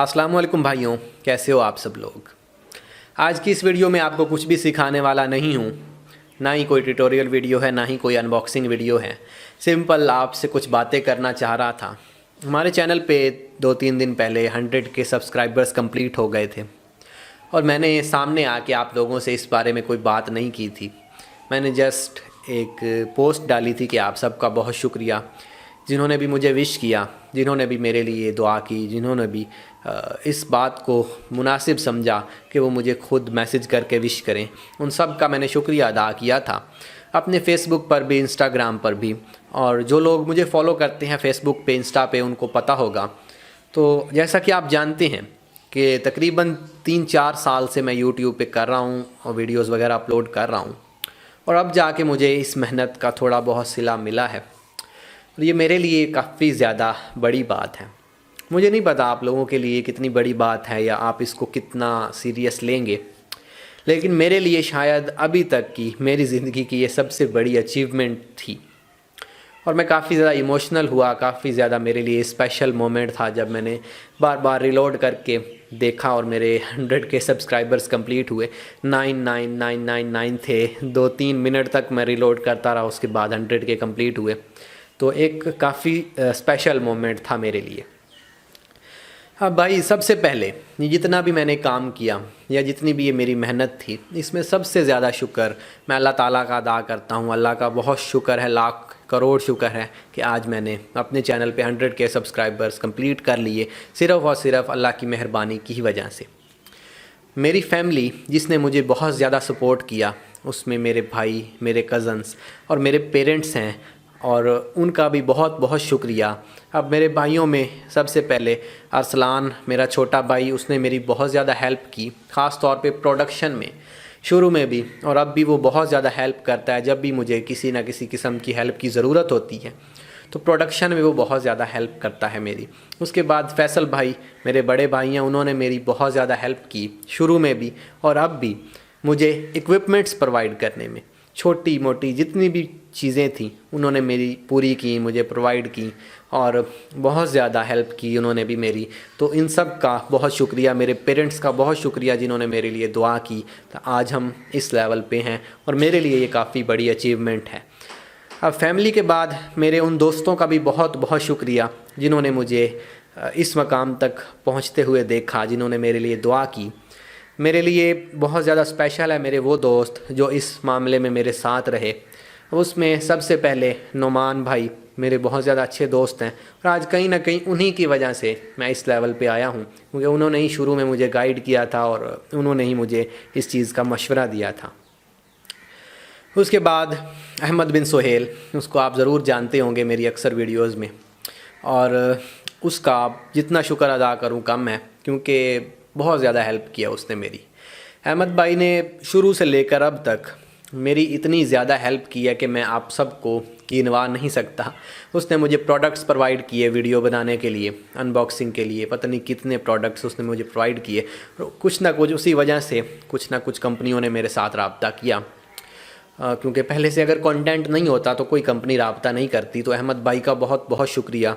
अस्सलाम वालेकुम भाइयों, कैसे हो आप सब लोग। आज की इस वीडियो में आपको कुछ भी सिखाने वाला नहीं हूँ, ना ही कोई ट्यूटोरियल वीडियो है, ना ही कोई अनबॉक्सिंग वीडियो है। सिंपल आपसे कुछ बातें करना चाह रहा था। हमारे चैनल पे 2-3 दिन पहले 100 के सब्सक्राइबर्स कंप्लीट हो गए थे और मैंने सामने आके आप लोगों से इस बारे में कोई बात नहीं की थी। मैंने जस्ट एक पोस्ट डाली थी कि आप सबका बहुत शुक्रिया, जिन्होंने भी मुझे विश किया, जिन्होंने भी मेरे लिए दुआ की, जिन्होंने भी इस बात को मुनासिब समझा कि वो मुझे खुद मैसेज करके विश करें, उन सब का मैंने शुक्रिया अदा किया था अपने फ़ेसबुक पर भी, इंस्टाग्राम पर भी। और जो लोग मुझे फ़ॉलो करते हैं फ़ेसबुक पे, इंस्टा पे, उनको पता होगा। तो जैसा कि आप जानते हैं कि तकरीबन 3-4 साल से मैं यूट्यूब पे कर रहा हूँ और वीडियोस वगैरह अपलोड कर रहा हूँ, और अब जाके मुझे इस मेहनत का थोड़ा बहुत सिला मिला है। और ये मेरे लिए काफ़ी ज़्यादा बड़ी बात है। मुझे नहीं पता आप लोगों के लिए कितनी बड़ी बात है या आप इसको कितना सीरियस लेंगे, लेकिन मेरे लिए शायद अभी तक की मेरी ज़िंदगी की ये सबसे बड़ी अचीवमेंट थी। और मैं काफ़ी ज़्यादा इमोशनल हुआ, काफ़ी ज़्यादा मेरे लिए स्पेशल मोमेंट था जब मैंने बार बार रिलोड करके देखा और मेरे 100 के सब्सक्राइबर्स कंप्लीट हुए। 99999 थे, 2-3 मिनट तक मैं रिलोड करता रहा, उसके बाद 100 के कंप्लीट हुए। तो एक काफ़ी स्पेशल मोमेंट था मेरे लिए। अब भाई, सबसे पहले जितना भी मैंने काम किया या जितनी भी ये मेरी मेहनत थी, इसमें सबसे ज़्यादा शुक्र मैं अल्लाह ताला का अदा करता हूँ। अल्लाह का बहुत शुक्र है, लाख करोड़ शुक्र है कि आज मैंने अपने चैनल पे 100 के सब्सक्राइबर्स कंप्लीट कर लिए, सिर्फ़ और सिर्फ अल्लाह की मेहरबानी की ही वजह से। मेरी फैमिली जिसने मुझे बहुत ज़्यादा सपोर्ट किया, उसमें मेरे भाई, मेरे कज़न्स और मेरे पेरेंट्स हैं, और उनका भी बहुत बहुत शुक्रिया। अब मेरे भाइयों में सबसे पहले अरसलान, मेरा छोटा भाई, उसने मेरी बहुत ज़्यादा हेल्प की, ख़ास तौर पे प्रोडक्शन में, शुरू में भी और अब भी वो बहुत ज़्यादा हेल्प करता है। जब भी मुझे किसी न किसी किस्म की हेल्प की ज़रूरत होती है तो प्रोडक्शन में वो बहुत ज़्यादा हेल्प करता है मेरी। उसके बाद फैसल भाई, मेरे बड़े भाई हैं, उन्होंने मेरी बहुत ज़्यादा हेल्प की शुरू में भी और अब भी, मुझे इक्विपमेंट्स प्रोवाइड करने में। छोटी मोटी जितनी भी चीज़ें थी उन्होंने मेरी पूरी की, मुझे प्रोवाइड की और बहुत ज़्यादा हेल्प की उन्होंने भी मेरी। तो इन सब का बहुत शुक्रिया, मेरे पेरेंट्स का बहुत शुक्रिया जिन्होंने मेरे लिए दुआ की। तो आज हम इस लेवल पे हैं और मेरे लिए ये काफ़ी बड़ी अचीवमेंट है। अब फैमिली के बाद मेरे उन दोस्तों का भी बहुत बहुत शुक्रिया जिन्होंने मुझे इस मकाम तक पहुँचते हुए देखा, जिन्होंने मेरे लिए दुआ की। मेरे लिए बहुत ज़्यादा स्पेशल है मेरे वो दोस्त जो इस मामले में मेरे साथ रहे। उसमें सबसे पहले नुमान भाई मेरे बहुत ज़्यादा अच्छे दोस्त हैं और आज कहीं ना कहीं उन्हीं की वजह से मैं इस लेवल पे आया हूँ, क्योंकि उन्होंने ही शुरू में मुझे गाइड किया था और उन्होंने ही मुझे इस चीज़ का मशवरा दिया था। उसके बाद अहमद बिन सोहेल, उसको आप ज़रूर जानते होंगे मेरी अक्सर वीडियोज़ में, और उसका जितना शुक्र अदा करूँ कम है, क्योंकि बहुत ज़्यादा हेल्प किया उसने मेरी। अहमद भाई ने शुरू से लेकर अब तक मेरी इतनी ज़्यादा हेल्प की है कि मैं आप सबको गिनवा नहीं सकता। उसने मुझे प्रोडक्ट्स प्रोवाइड किए वीडियो बनाने के लिए, अनबॉक्सिंग के लिए, पता नहीं कितने प्रोडक्ट्स उसने मुझे प्रोवाइड किए। और कुछ ना कुछ उसी वजह से कुछ ना कुछ कंपनियों ने मेरे साथ रब्ता किया, क्योंकि पहले से अगर कंटेंट नहीं होता तो कोई कंपनी रब्ता नहीं करती। तो अहमद भाई का बहुत बहुत शुक्रिया।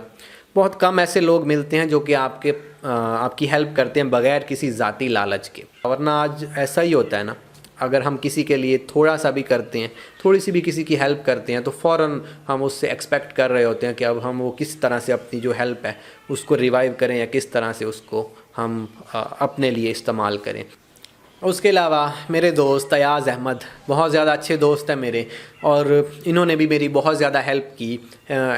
बहुत कम ऐसे लोग मिलते हैं जो कि आपकी हेल्प करते हैं बग़ैर किसी ज़ाती लालच के, वरना आज ऐसा ही होता है ना, अगर हम किसी के लिए थोड़ा सा भी करते हैं, थोड़ी सी भी किसी की हेल्प करते हैं, तो फ़ौरन हम उससे एक्सपेक्ट कर रहे होते हैं कि अब हम वो किस तरह से अपनी जो हेल्प है उसको रिवाइव करें या किस तरह से उसको हम अपने लिए इस्तेमाल करें। उसके अलावा मेरे दोस्त अयाज़ अहमद बहुत ज़्यादा अच्छे दोस्त हैं मेरे, और इन्होंने भी मेरी बहुत ज़्यादा हेल्प की।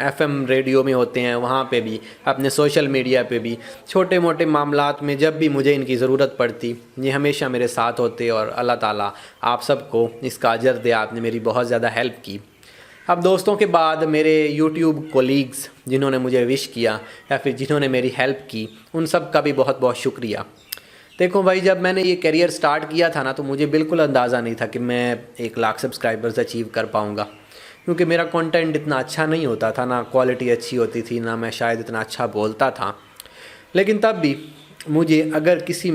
FM रेडियो में होते हैं, वहाँ पे भी, अपने सोशल मीडिया पे भी, छोटे मोटे मामलात में जब भी मुझे इनकी ज़रूरत पड़ती, ये हमेशा मेरे साथ होते। और अल्लाह ताला आप सबको इसका अजर दे, आपने मेरी बहुत ज़्यादा हेल्प की। अब दोस्तों के बाद मेरे यूट्यूब कोलीग्स जिन्होंने मुझे विश किया या फिर जिन्होंने मेरी हेल्प की, उन सब का भी बहुत बहुत शुक्रिया। देखो भाई, जब मैंने ये करियर स्टार्ट किया था ना, तो मुझे बिल्कुल अंदाज़ा नहीं था कि मैं 1 लाख सब्सक्राइबर्स अचीव कर पाऊँगा, क्योंकि मेरा कंटेंट इतना अच्छा नहीं होता था, ना क्वालिटी अच्छी होती थी, ना मैं शायद इतना अच्छा बोलता था। लेकिन तब भी मुझे अगर किसी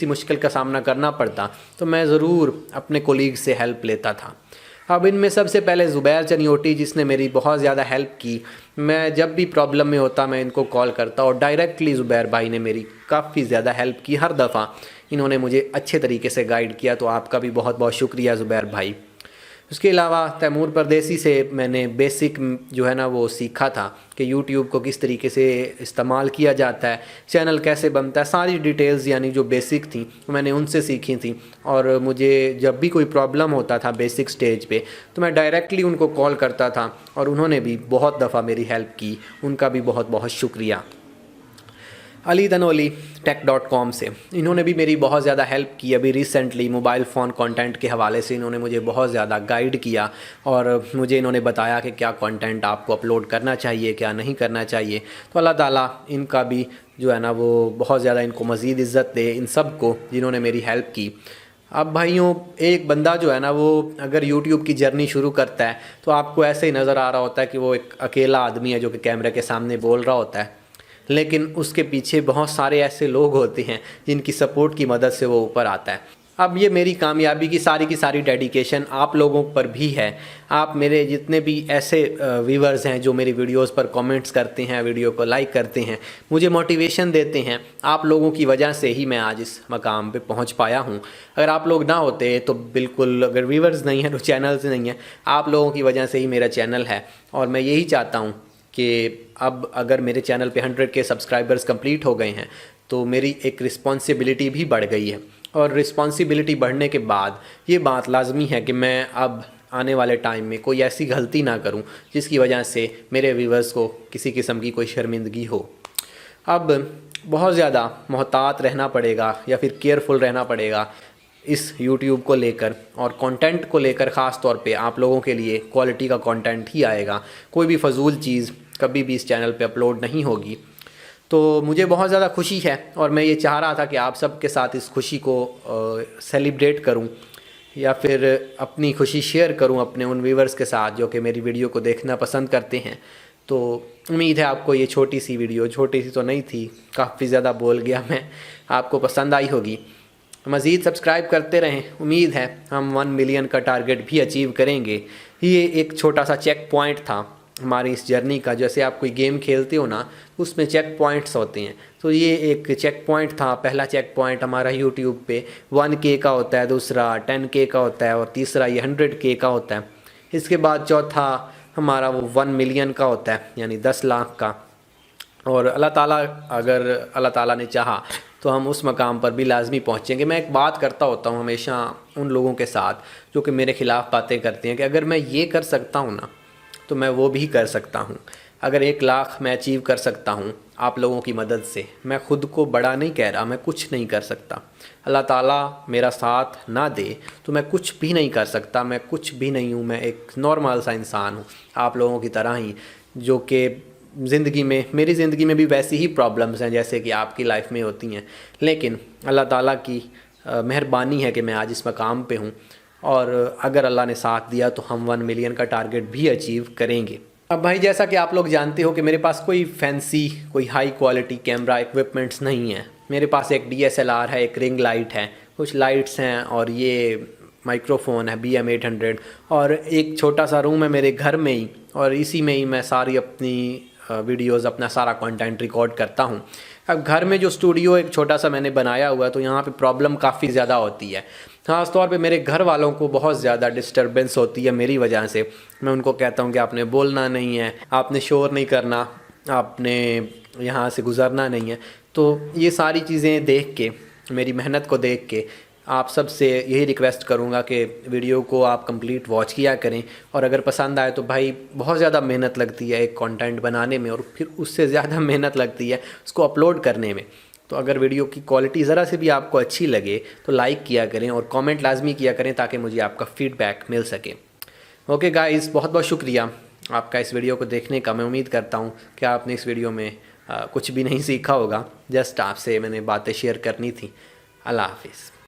मुश्किल का सामना करना पड़ता तो मैं ज़रूर अपने कोलीग से हेल्प लेता था। अब इनमें सबसे पहले ज़ुबैर चनियोटी, जिसने मेरी बहुत ज़्यादा हेल्प की। मैं जब भी प्रॉब्लम में होता मैं इनको कॉल करता और डायरेक्टली ज़ुबैर भाई ने मेरी काफ़ी ज़्यादा हेल्प की। हर दफ़ा इन्होंने मुझे अच्छे तरीके से गाइड किया, तो आपका भी बहुत बहुत शुक्रिया ज़ुबैर भाई। उसके अलावा तैमूर परदेसी से मैंने बेसिक जो है ना वो सीखा था कि यूट्यूब को किस तरीके से इस्तेमाल किया जाता है, चैनल कैसे बनता है, सारी डिटेल्स यानी जो बेसिक थी मैंने उनसे सीखी थी। और मुझे जब भी कोई प्रॉब्लम होता था बेसिक स्टेज पे तो मैं डायरेक्टली उनको कॉल करता था और उन्होंने भी बहुत दफ़ा मेरी हेल्प की, उनका भी बहुत बहुत शुक्रिया। अली तनोली tech.com से इन्होंने भी मेरी बहुत ज़्यादा हेल्प की। अभी रिसेंटली मोबाइल फ़ोन कंटेंट के हवाले से इन्होंने मुझे बहुत ज़्यादा गाइड किया और मुझे इन्होंने बताया कि क्या कंटेंट आपको अपलोड करना चाहिए, क्या नहीं करना चाहिए। तो अल्लाह ताला इनका भी जो है ना वो बहुत ज़्यादा इनको मज़ीद इज़्ज़त दे, इन सब को जिन्होंने मेरी हेल्प की। अब भाइयों, एक बंदा जो है ना वो अगर यूट्यूब की जर्नी शुरू करता है तो आपको ऐसे ही नज़र आ रहा होता है कि वो एक अकेला आदमी है जो कि कैमरे के सामने बोल रहा होता है, लेकिन उसके पीछे बहुत सारे ऐसे लोग होते हैं जिनकी सपोर्ट की मदद से वो ऊपर आता है। अब ये मेरी कामयाबी की सारी डेडिकेशन आप लोगों पर भी है। आप मेरे जितने भी ऐसे व्यूअर्स हैं जो मेरी वीडियोस पर कमेंट्स करते हैं, वीडियो को लाइक करते हैं, मुझे मोटिवेशन देते हैं, आप लोगों की वजह से ही मैं आज इस मकाम पे पहुंच पाया हूं। अगर आप लोग ना होते तो बिल्कुल, अगर व्यूअर्स नहीं हैं तो चैनल नहीं है, आप लोगों की वजह से ही मेरा चैनल है। और मैं यही चाहता हूँ कि अब अगर मेरे चैनल पे 100K सब्सक्राइबर्स कंप्लीट हो गए हैं तो मेरी एक रिस्पॉन्सिबिलिटी भी बढ़ गई है। और रिस्पॉन्सिबिलिटी बढ़ने के बाद ये बात लाजमी है कि मैं अब आने वाले टाइम में कोई ऐसी गलती ना करूं जिसकी वजह से मेरे व्यूअर्स को किसी किस्म की कोई शर्मिंदगी हो। अब बहुत ज़्यादा मोहतात रहना पड़ेगा या फिर केयरफुल रहना पड़ेगा इस YouTube को लेकर और कंटेंट को लेकर। ख़ास तौर पे आप लोगों के लिए क्वालिटी का कंटेंट ही आएगा, कोई भी फ़जूल चीज़ कभी भी इस चैनल पे अपलोड नहीं होगी। तो मुझे बहुत ज़्यादा खुशी है और मैं ये चाह रहा था कि आप सब के साथ इस खुशी को सेलिब्रेट करूं या फिर अपनी खुशी शेयर करूं अपने उन व्यूवर्स के साथ जो कि मेरी वीडियो को देखना पसंद करते हैं। तो उम्मीद है आपको ये छोटी सी वीडियो, छोटी सी तो नहीं थी, काफ़ी ज़्यादा बोल गया मैं, आपको पसंद आई होगी। मज़ीद सब्सक्राइब करते रहें, उम्मीद है हम 1 मिलियन का टारगेट भी अचीव करेंगे। ये एक छोटा सा चेक पॉइंट था हमारी इस जर्नी का। जैसे आप कोई गेम खेलते हो ना, उसमें चेक पॉइंट्स होते हैं, तो ये एक चेक पॉइंट था। पहला चेक पॉइंट हमारा यूट्यूब पे 1K का होता है, दूसरा 10K का होता है और तीसरा ये 100K का होता है। इसके बाद चौथा हमारा वो 1 मिलियन का होता है, यानी 10 लाख का। और अगर अल्लाह ताला ने चाहा तो हम उस मकाम पर भी लाजमी पहुँचेंगे। मैं एक बात करता होता हूँ हमेशा उन लोगों के साथ जो कि मेरे ख़िलाफ़ बातें करते हैं कि अगर मैं ये कर सकता हूँ ना तो मैं वो भी कर सकता हूँ। अगर 1 लाख मैं अचीव कर सकता हूँ आप लोगों की मदद से, मैं ख़ुद को बड़ा नहीं कह रहा, मैं कुछ नहीं कर सकता। अल्लाह ताला मेरा साथ ना दे तो मैं कुछ भी नहीं कर सकता, मैं कुछ भी नहीं हूँ। मैं एक नॉर्मल सा इंसान हूँ आप लोगों की तरह ही, जो कि ज़िंदगी में, मेरी ज़िंदगी में भी वैसी ही प्रॉब्लम्स हैं जैसे कि आपकी लाइफ में होती हैं। लेकिन अल्लाह ताला की मेहरबानी है कि मैं आज इस मकाम पे हूँ और अगर अल्लाह ने साथ दिया तो हम 1 मिलियन का टारगेट भी अचीव करेंगे। अब भाई, जैसा कि आप लोग जानते हो कि मेरे पास कोई फैंसी, कोई हाई क्वालिटी कैमरा इक्विपमेंट्स नहीं है। मेरे पास एक DSLR है, एक रिंग लाइट है, कुछ लाइट्स हैं और ये माइक्रोफोन है BM800 और एक छोटा सा रूम है मेरे घर में ही, और इसी में ही मैं सारी अपनी वीडियोस, अपना सारा कंटेंट रिकॉर्ड करता हूँ। अब घर में जो स्टूडियो एक छोटा सा मैंने बनाया हुआ है तो यहाँ पे प्रॉब्लम काफ़ी ज़्यादा होती है। ख़ास तौर पे मेरे घर वालों को बहुत ज़्यादा डिस्टर्बेंस होती है मेरी वजह से। मैं उनको कहता हूँ कि आपने बोलना नहीं है, आपने शोर नहीं करना, आपने यहाँ से गुज़रना नहीं है। तो ये सारी चीज़ें देख के, मेरी मेहनत को देख के आप सब से यही रिक्वेस्ट करूँगा कि वीडियो को आप कंप्लीट वॉच किया करें। और अगर पसंद आए तो भाई, बहुत ज़्यादा मेहनत लगती है एक कंटेंट बनाने में और फिर उससे ज़्यादा मेहनत लगती है उसको अपलोड करने में। तो अगर वीडियो की क्वालिटी ज़रा से भी आपको अच्छी लगे तो लाइक किया करें और कमेंट लाजमी किया करें ताकि मुझे आपका फ़ीडबैक मिल सके। ओके गाइस, बहुत बहुत शुक्रिया आपका इस वीडियो को देखने का। मैं उम्मीद करता हूँ कि आपने इस वीडियो में कुछ भी नहीं सीखा होगा, जस्ट आपसे मैंने बातें शेयर करनी थी। अल्लाह हाफिज़।